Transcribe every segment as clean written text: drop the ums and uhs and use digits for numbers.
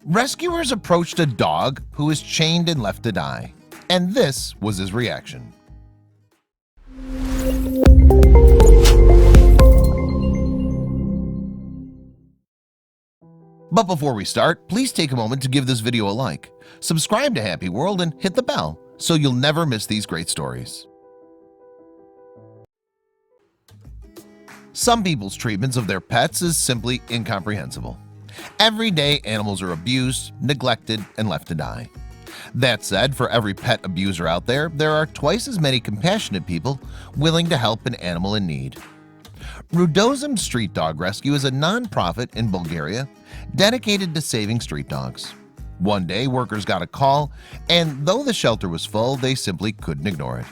Rescuers approached a dog who was chained and left to die, and this was his reaction. But before we start, please take a moment to give this video a like, subscribe to Happy World, and hit the bell so you'll never miss these great stories. Some people's treatments of their pets is simply incomprehensible. Every day, animals are abused, neglected, and left to die. That said, for every pet abuser out there, there are twice as many compassionate people willing to help an animal in need. Rudozem Street Dog Rescue is a non-profit in Bulgaria dedicated to saving street dogs. One day, workers got a call, and though the shelter was full, they simply couldn't ignore it.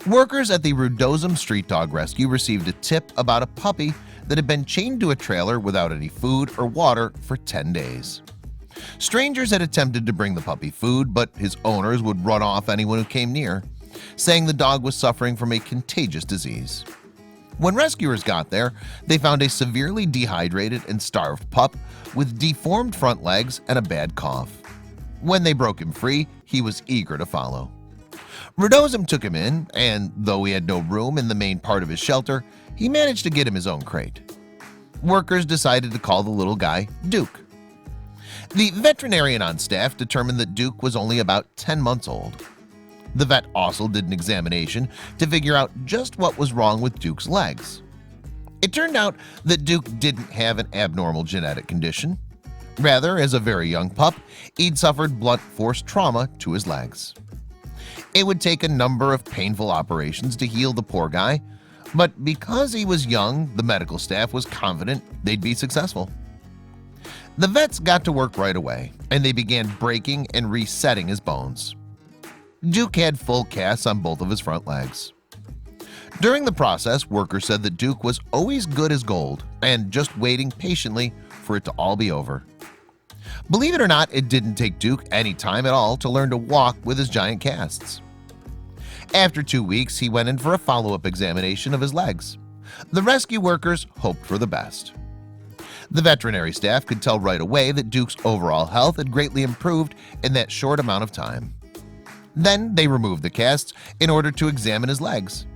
Workers at the Rudozem Street Dog Rescue received a tip about a puppy that had been chained to a trailer without any food or water for 10 days. Strangers had attempted to bring the puppy food, but his owners would run off anyone who came near, saying the dog was suffering from a contagious disease. When rescuers got there, they found a severely dehydrated and starved pup with deformed front legs and a bad cough. When they broke him free, he was eager to follow. Rudozem took him in, and though he had no room in the main part of his shelter, he managed to get him his own crate. Workers decided to call the little guy Duke. The veterinarian on staff determined that Duke was only about 10 months old. The vet also did an examination to figure out just what was wrong with Duke's legs. It turned out that Duke didn't have an abnormal genetic condition. Rather, as a very young pup, he'd suffered blunt force trauma to his legs. It would take a number of painful operations to heal the poor guy, but because he was young, the medical staff was confident they'd be successful. The vets got to work right away, and they began breaking and resetting his bones. Duke had full casts on both of his front legs. During the process, workers said that Duke was always good as gold and just waiting patiently for it to all be over. Believe it or not, it didn't take Duke any time at all to learn to walk with his giant casts. After 2 weeks, he went in for a follow-up examination of his legs. The rescue workers hoped for the best. The veterinary staff could tell right away that Duke's overall health had greatly improved in that short amount of time. Then they removed the casts in order to examine his legs.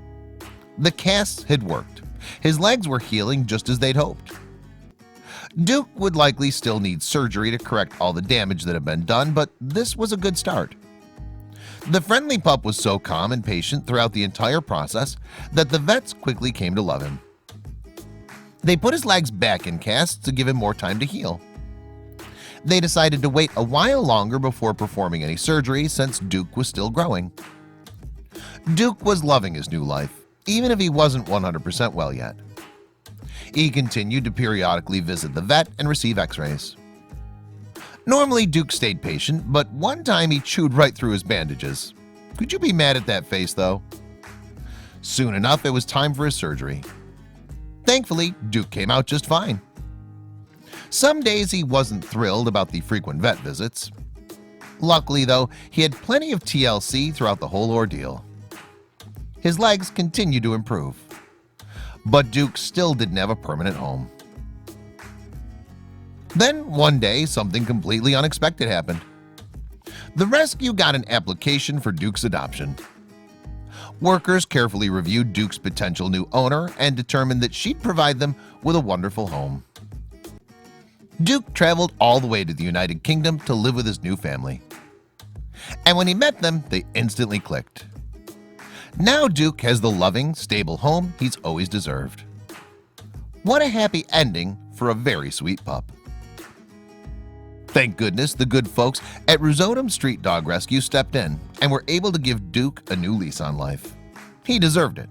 The casts had worked. His legs were healing just as they'd hoped. Duke would likely still need surgery to correct all the damage that had been done, but this was a good start. The friendly pup was so calm and patient throughout the entire process that the vets quickly came to love him. They put his legs back in casts to give him more time to heal. They decided to wait a while longer before performing any surgery since Duke was still growing. Duke was loving his new life, even if he wasn't 100% well yet. He continued to periodically visit the vet and receive x-rays. Normally, Duke stayed patient, but one time he chewed right through his bandages. Could you be mad at that face, though? Soon enough, it was time for his surgery. Thankfully, Duke came out just fine. Some days he wasn't thrilled about the frequent vet visits. Luckily, though, he had plenty of TLC throughout the whole ordeal. His legs continued to improve. But Duke still didn't have a permanent home. Then one day, something completely unexpected happened. The rescue got an application for Duke's adoption. Workers carefully reviewed Duke's potential new owner and determined that she'd provide them with a wonderful home. Duke traveled all the way to the United Kingdom to live with his new family. And when he met them, they instantly clicked. Now Duke has the loving, stable home he's always deserved. What a happy ending for a very sweet pup. Thank goodness the good folks at Rudozem Street Dog Rescue stepped in and were able to give Duke a new lease on life. He deserved it.